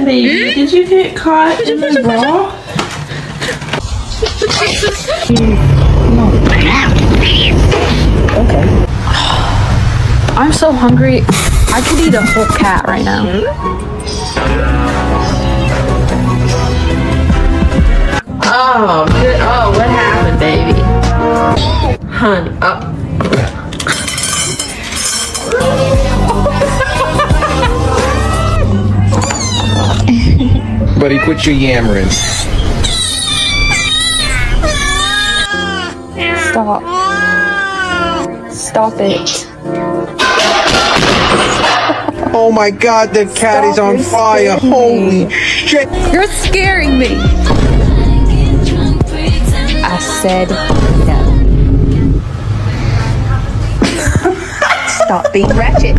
Baby, did you get caught in the bra? Okay. I'm so hungry. I could eat a whole cat right now. Oh, good. Oh, what happened, baby? Honey, Buddy, quit your yammering. Stop. Stop it. Oh my god, the cat is on fire. Holy shit. You're scaring me. I said no. Stop being ratchet.